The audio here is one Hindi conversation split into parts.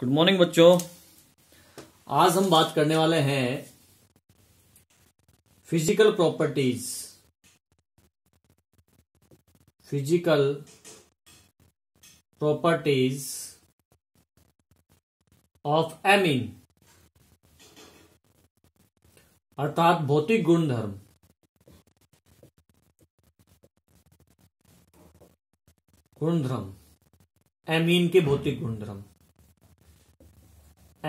गुड मॉर्निंग बच्चों। आज हम बात करने वाले हैं फिजिकल प्रॉपर्टीज ऑफ एमीन, अर्थात भौतिक गुणधर्म एमीन के भौतिक गुणधर्म। तो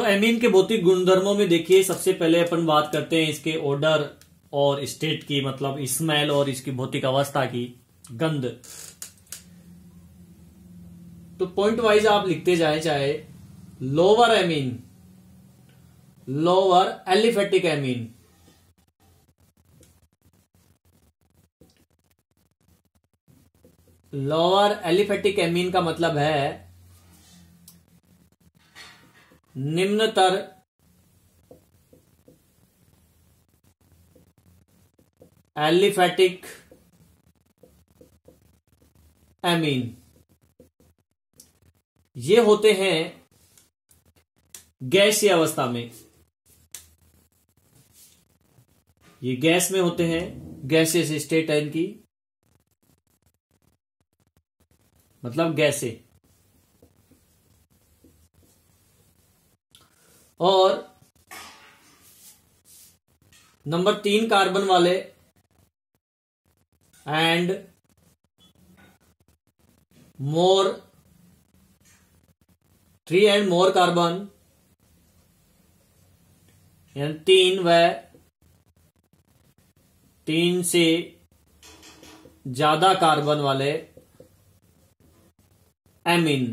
एमीन के भौतिक गुणधर्मों में देखिए, सबसे पहले अपन बात करते हैं इसके ऑर्डर और स्टेट की, मतलब स्मेल और इसकी भौतिक अवस्था की, गंध। तो पॉइंट वाइज आप लिखते जाए, चाहे lower aliphatic amine, lower aliphatic amine का मतलब है निम्नतर एलिफेटिक एमीन। ये होते हैं गैसीय अवस्था में, ये गैस में होते हैं, गैसियस स्टेट है इनकी, मतलब गैसे। और नंबर 3 कार्बन वाले and more 3 and more carbon, यानी 3 व 3 से ज्यादा कार्बन वाले एमीन,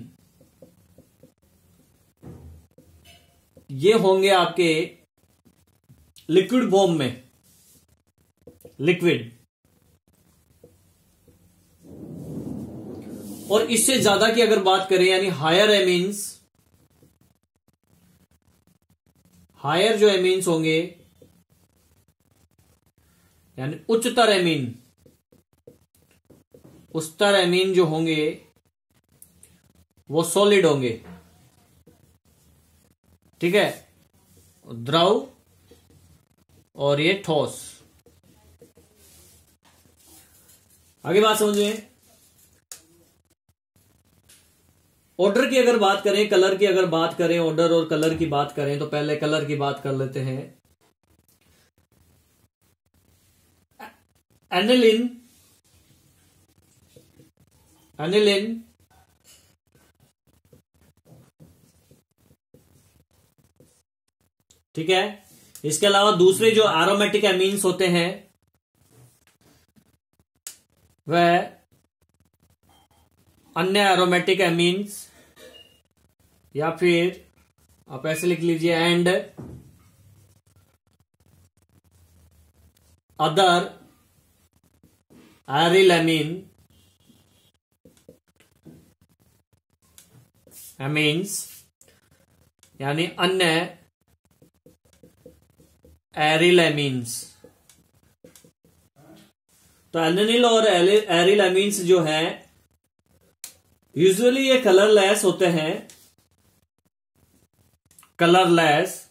ये होंगे आपके लिक्विड फॉर्म में, लिक्विड। और इससे ज्यादा की अगर बात करें, यानी हायर एमीन्स, हायर जो एमीन्स होंगे, यानी उच्चतर एमीन जो होंगे वो सॉलिड होंगे, ठीक है, द्रव और ये ठोस। आगे बात समझिए। ऑर्डर की अगर बात करें, कलर की अगर बात करें, ऑर्डर और कलर की बात करें, तो पहले कलर की बात कर लेते हैं। एनिलिन ठीक है। इसके अलावा दूसरे जो एरोमेटिक एमीन्स होते हैं वह अन्य एरोमेटिक एमीन्स, या फिर आप ऐसे लिख लीजिए, एंड अदर एरिल एमीन्स, यानी अन्य एरिल एमीन्स। तो एनिल और एरिल एमीन्स जो है, यूजुअली ये कलरलेस होते हैं, कलरलेस,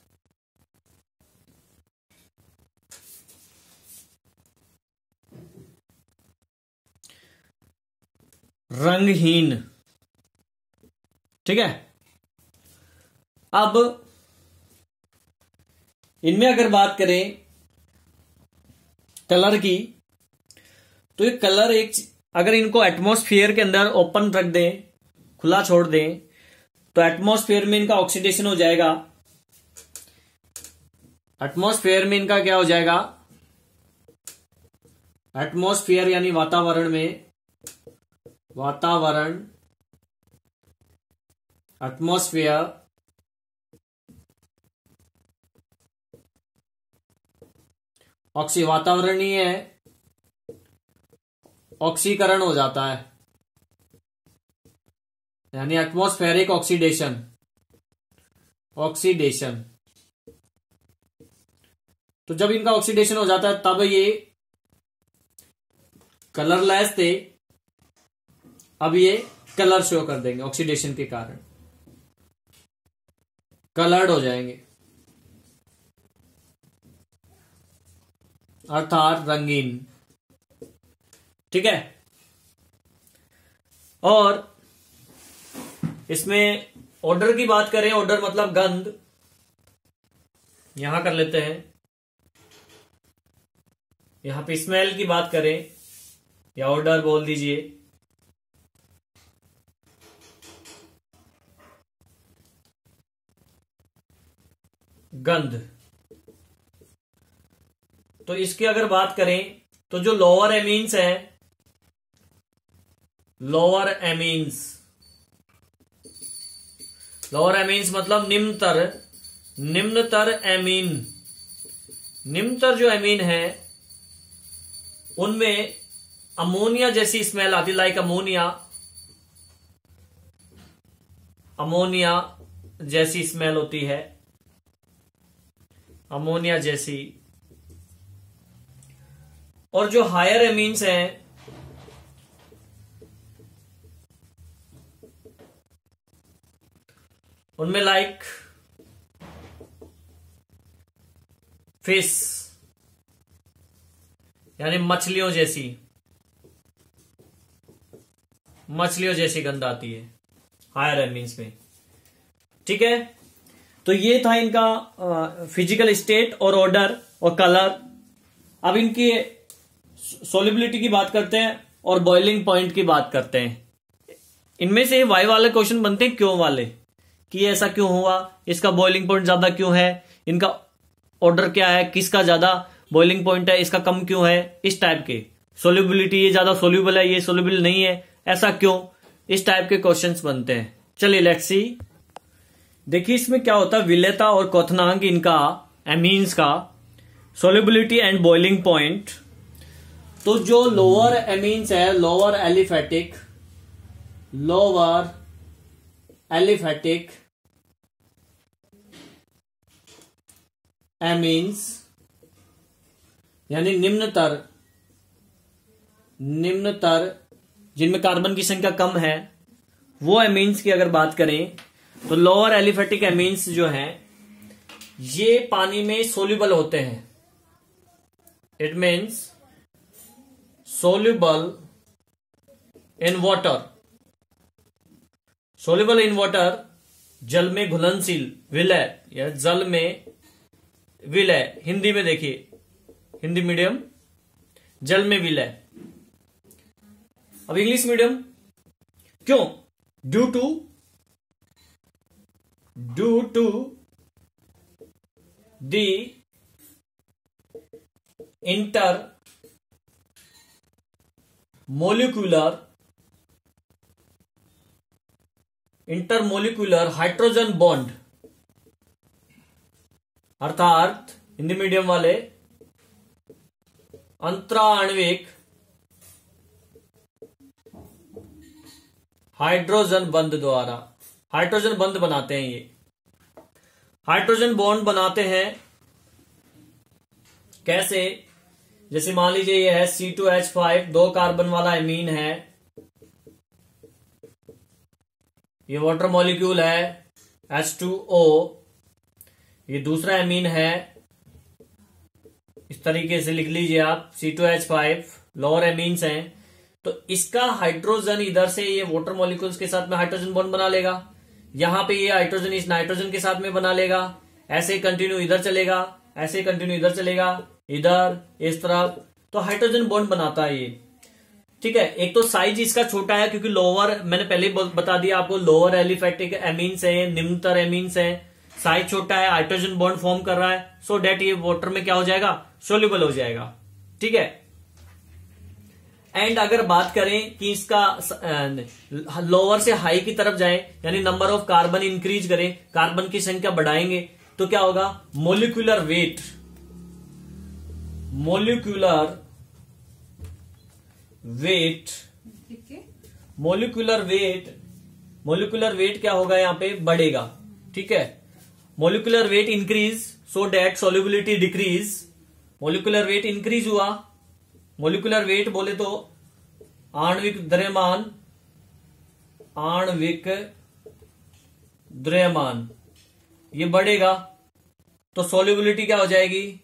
रंगहीन, ठीक है। अब इनमें अगर बात करें कलर की, तो ये कलर अगर इनको एटमॉस्फेयर के अंदर ओपन रख दें, खुला छोड़ दें, तो एटमॉस्फेयर में इनका ऑक्सीडेशन हो जाएगा। एटमॉस्फेयर में इनका क्या हो जाएगा? एटमॉस्फेयर यानी वातावरण में, एटमॉस्फेयर वातावरणीय ऑक्सीकरण हो जाता है, यानी एटमॉस्फेरिक ऑक्सीडेशन। तो जब इनका ऑक्सीडेशन हो जाता है तब ये कलरलेस थे, अब ये कलर शो कर देंगे, ऑक्सीडेशन के कारण कलर्ड हो जाएंगे, अर्थात रंगीन। ठीक है, और इसमें ऑर्डर की बात करें, ऑर्डर मतलब गंध, यहां कर लेते हैं। यहां पे स्मेल की बात करें या ऑर्डर बोल दीजिए, गंध। तो इसकी अगर बात करें तो जो लोअर एमीन्स है, लोअर एमीन्स, लोअर एमीन्स मतलब निम्नतर, निम्नतर एमीन, निम्नतर जो एमीन है उनमें अमोनिया जैसी स्मेल आती, लाइक अमोनिया, अमोनिया जैसी स्मेल होती है, अमोनिया जैसी। और जो हायर एमीन्स हैं उनमें लाइक फिश, यानी मछलियों जैसी, मछलियों जैसी गंध आती है हायर एमीन्स में। ठीक है, तो ये था इनका फिजिकल स्टेट और ऑर्डर और कलर। अब इनकी सॉल्युबिलिटी की बात करते हैं और बॉइलिंग पॉइंट की बात करते हैं। इनमें से वाई वाले क्वेश्चन बनते हैं क्यों वाले, कि ऐसा क्यों हुआ, इसका बॉइलिंग पॉइंट ज्यादा क्यों है, इनका ऑर्डर क्या है, किसका ज्यादा बॉइलिंग पॉइंट है, इसका कम क्यों है, इस टाइप के। सॉल्युबिलिटी, ये ज्यादा सोल्यूबल है, ये सोल्यूबल नहीं है, ऐसा क्यों, इस टाइप के क्वेश्चंस बनते हैं। चलिए लेट्स सी। देखिए इसमें क्या होता है, विलेयता और क्वथनांक इनका एमीन्स का सोल्युबिलिटी एंड बॉइलिंग पॉइंट। तो जो लोअर एमीन्स है, lower aliphatic, lower aliphatic amines यानी निम्नतर, निम्नतर जिनमें कार्बन की संख्या कम है, वो एमीन्स की अगर बात करें तो लोअर एलिफेटिक एमीन्स जो हैं ये पानी में सोल्यूबल होते हैं। It means soluble in water, soluble in water, जल में घुलनशील, विलय या जल में विलय, हिंदी में देखिए, हिंदी मीडियम, जल में विलय। अब इंग्लिश मीडियम क्यों, due to the intermolecular hydrogen bond, अर्थात हिंदी मीडियम वाले अंतराण्विक हाइड्रोजन बंध द्वारा, हाइड्रोजन बंध बनाते हैं, ये हाइड्रोजन बॉन्ड बनाते हैं। कैसे, जैसे मान लीजिए ये है C2H5, 2 कार्बन वाला एमीन है, ये वाटर मॉलिक्यूल है H2O, ये दूसरा एमीन है, इस तरीके से लिख लीजिए आप, C2H5, लोअर एमीन्स हैं। तो इसका हाइड्रोजन इधर से ये वाटर मॉलिक्यूल्स के साथ में हाइड्रोजन बॉन्ड बना लेगा, यहां पे ये हाइड्रोजन इस नाइट्रोजन के साथ में बना लेगा, ऐसे कंटिन्यू इधर चलेगा, ऐसे कंटिन्यू इधर चलेगा, इधर इस तरफ, तो हाइड्रोजन बॉन्ड बनाता है ये। ठीक है, एक तो साइज इसका छोटा है क्योंकि लोअर, मैंने पहले ही बता दिया आपको, लोअर एलिफेटिक एमीन्स है, निम्नतर एमीन्स है, साइज छोटा है, हाइड्रोजन बॉन्ड फॉर्म कर रहा है, सो डेट ये वाटर में क्या हो जाएगा, सोल्यूबल हो जाएगा। ठीक है, एंड अगर बात करें कि इसका लोअर से हाई की तरफ जाए, यानी नंबर ऑफ कार्बन इंक्रीज करें, कार्बन की संख्या बढ़ाएंगे, तो क्या होगा, molecular weight, molecular weight, molecular weight, molecular weight क्या होगा, यहां पे बढ़ेगा। ठीक है, molecular weight increase, so that solubility decrease, molecular weight increase हुआ, मोलिकुलर वेट बोले तो आणविक द्रव्यमान आणविक द्रव्यमान ये बढ़ेगा तो सॉल्युबिलिटी क्या हो जाएगी,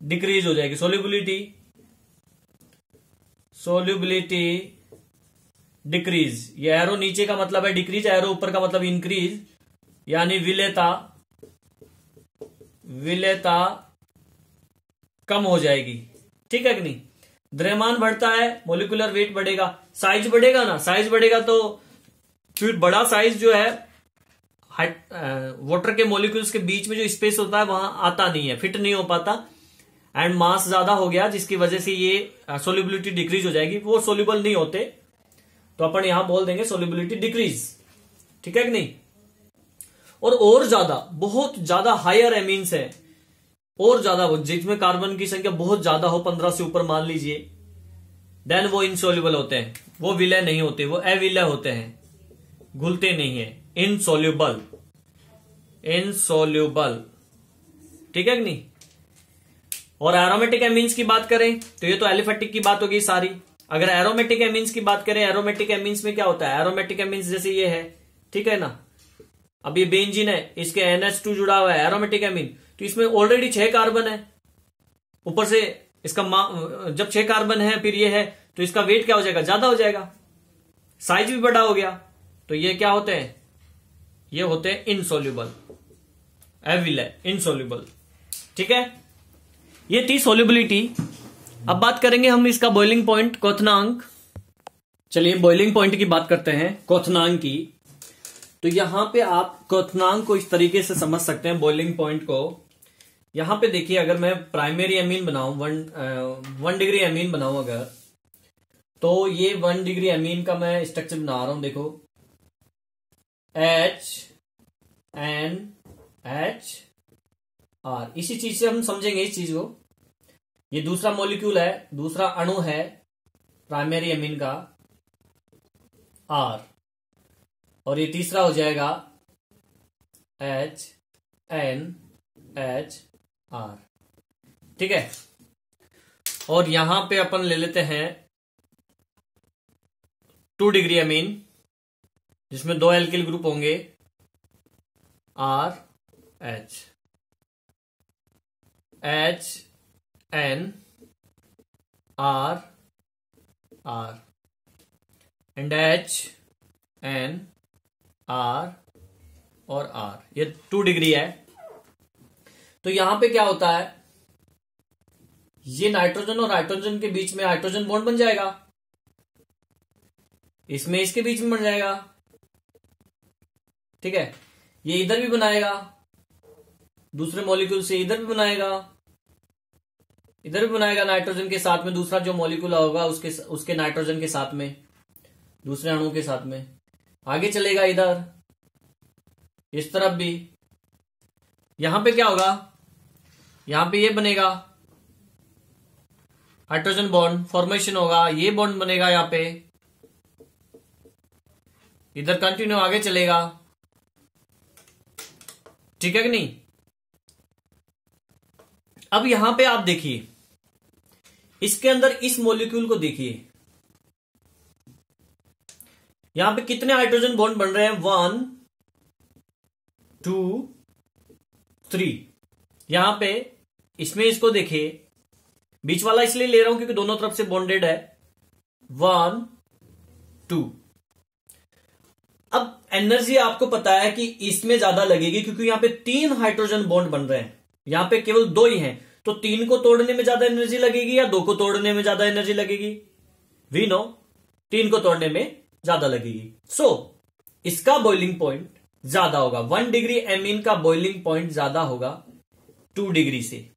डिक्रीज हो जाएगी। सॉल्युबिलिटी डिक्रीज, ये एरो नीचे का मतलब है डिक्रीज, एरो ऊपर का मतलब इंक्रीज, यानी विलेयता कम हो जाएगी। ठीक है कि नहीं। द्रव्यमान बढ़ता है, मोलिकुलर वेट बढ़ेगा, साइज बढ़ेगा ना, साइज बढ़ेगा तो फिर बड़ा साइज जो है वाटर के मोलिक्यूल्स के बीच में जो स्पेस होता है वहां आता नहीं है, फिट नहीं हो पाता, एंड मास ज्यादा हो गया जिसकी वजह से ये सोल्युबिलिटी डिक्रीज हो जाएगी, वो सोल्यूबल नहीं होते, तो अपन यहां बोल देंगे सोल्युबिलिटी डिक्रीज। ठीक है कि नहीं। और ज्यादा, बहुत ज्यादा हायर एमीन्स है, और ज्यादा जिसमें कार्बन की संख्या बहुत ज्यादा हो, 15 से ऊपर मान लीजिए, देन वो इनसोल्यूबल होते हैं, वो विलय नहीं होते, वो अविलय होते हैं, घुलते नहीं है, इनसोल्यूबल। ठीक है कि नहीं। और एरोमेटिक एमीन्स की बात करें तो ये तो एलिफेटिक की बात होगी सारी। अगर एरोमेटिक एमीन्स की बात करें, एरोमेटिक एमीन्स में क्या होता है, एरोमेटिक एमीन्स जैसे ये है, ठीक है ना, अब ये बेंजीन है, इसके NH2 जुड़ा हुआ है, एरोमेटिक एमीन, तो इसमें ऑलरेडी 6 कार्बन है, ऊपर से इसका जब 6 कार्बन है फिर ये है, तो इसका वेट क्या हो जाएगा, ज्यादा हो जाएगा, साइज भी बड़ा हो गया, तो ये क्या होते हैं, ये होते हैं इनसोल्यूबल, अविलय, इनसोल्यूबल। ठीक है, ये थी सोल्यूबिलिटी। अब बात करेंगे हम इसका बॉइलिंग पॉइंट, क्वथनांक। चलिए बॉइलिंग पॉइंट की बात करते हैं, क्वथनांक की। तो यहां पे आप क्वथनांक को इस तरीके से समझ सकते हैं, बॉइलिंग पॉइंट को। यहां पे देखिए, अगर मैं प्राइमरी एमीन बनाऊं, 1 डिग्री एमीन बनाऊं अगर, तो ये 1 डिग्री एमीन का मैं स्ट्रक्चर बना रहा हूं, देखो HNHR। इसी चीज से हम समझेंगे इस चीज को। ये दूसरा मॉलिक्यूल है, दूसरा अणु है प्राइमरी एमीन का, R, और ये तीसरा हो जाएगा HNHR। ठीक है, और यहां पे अपन ले लेते हैं 2 डिग्री एमीन, जिसमें 2 एल्किल ग्रुप होंगे, RH, HNR एंड HNR और R। ये 2 डिग्री है। तो यहां पे क्या होता है, ये नाइट्रोजन और हाइड्रोजन के बीच में हाइड्रोजन बॉन्ड बन जाएगा, इसमें इसके बीच में बन जाएगा। ठीक है, ये इधर भी बनाएगा, दूसरे मॉलिक्यूल से इधर भी बनाएगा, इधर भी बनाएगा, नाइट्रोजन के साथ में दूसरा जो मॉलिक्यूल होगा उसके नाइट्रोजन के साथ में, दूसरे अणु के साथ में आगे चलेगा, इधर इस तरफ भी। यहां पे क्या होगा, यहां पे ये बनेगा, हाइड्रोजन बॉन्ड फॉर्मेशन होगा, ये बॉन्ड बनेगा यहां पे, इधर कंटिन्यू आगे चलेगा। ठीक है कि नहीं। अब यहां पे आप देखिए, इसके अंदर इस मॉलिक्यूल को देखिए, यहां पे कितने हाइड्रोजन बॉन्ड बन रहे हैं, 1 2 3। यहां पे इसमें इसको देखिए, बीच वाला इसलिए ले रहा हूं क्योंकि दोनों तरफ से बॉन्डेड है, 1 2। अब एनर्जी आपको पता है कि इसमें ज्यादा लगेगी क्योंकि यहां पे 3 हाइड्रोजन बॉन्ड बन रहे हैं, यहां पे केवल 2 ही हैं, तो 3 को तोड़ने में ज्यादा एनर्जी लगेगी या 2 को तोड़ने में ज्यादा एनर्जी लगेगी, वी नो 3 को तोड़ने में ज्यादा लगेगी। सो इसका बॉइलिंग पॉइंट ज्यादा होगा, 1 डिग्री एमीन का बॉइलिंग पॉइंट ज्यादा होगा 2 डिग्री से।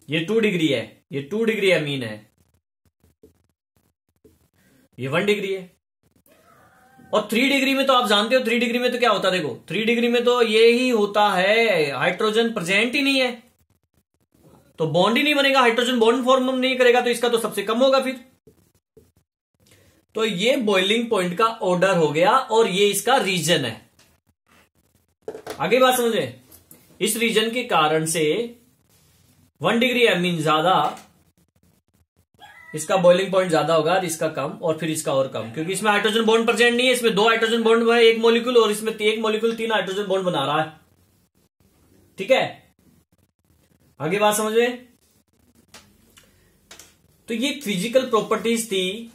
ये 2 डिग्री है, ये 2 डिग्री एमीन है, ये 1 डिग्री है। और 3 डिग्री में तो आप जानते हो, 3 डिग्री में तो क्या होता है, देखो 3 डिग्री में तो ये ही होता है, हाइड्रोजन प्रेजेंट ही नहीं है, तो बॉन्ड ही नहीं बनेगा, हाइड्रोजन बॉन्ड फॉर्म नहीं करेगा, तो इसका तो सबसे कम होगा फिर। तो ये बॉइलिंग पॉइंट का ऑर्डर हो गया और ये इसका रीजन है। आगे बात समझे, इस रीजन के कारण से 1 डिग्री एमीन ज्यादा इसका बॉइलिंग पॉइंट ज्यादा होगा और इसका कम, और फिर इसका और कम, क्योंकि इसमें हाइड्रोजन बॉन्ड प्रेजेंट नहीं है। इसमें 2 हाइड्रोजन बॉन्ड है एक मॉलिक्यूल, और इसमें 1 मॉलिक्यूल 3 हाइड्रोजन बॉन्ड बना रहा है। ठीक है, आगे बात समझ में। तो ये फिजिकल प्रॉपर्टीज थी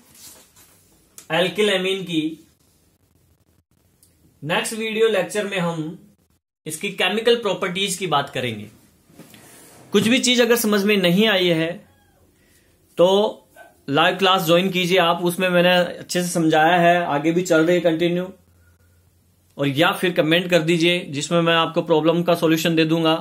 एल्किल एमीन की। नेक्स्ट वीडियो लेक्चर में हम इसकी केमिकल प्रॉपर्टीज की बात करेंगे। कुछ भी चीज अगर समझ में नहीं आई है तो लाइव क्लास ज्वाइन कीजिए आप, उसमें मैंने अच्छे से समझाया है, आगे भी चल रही है कंटिन्यू। और या फिर कमेंट कर दीजिए जिसमें मैं आपको प्रॉब्लम का सॉल्यूशन दे दूंगा।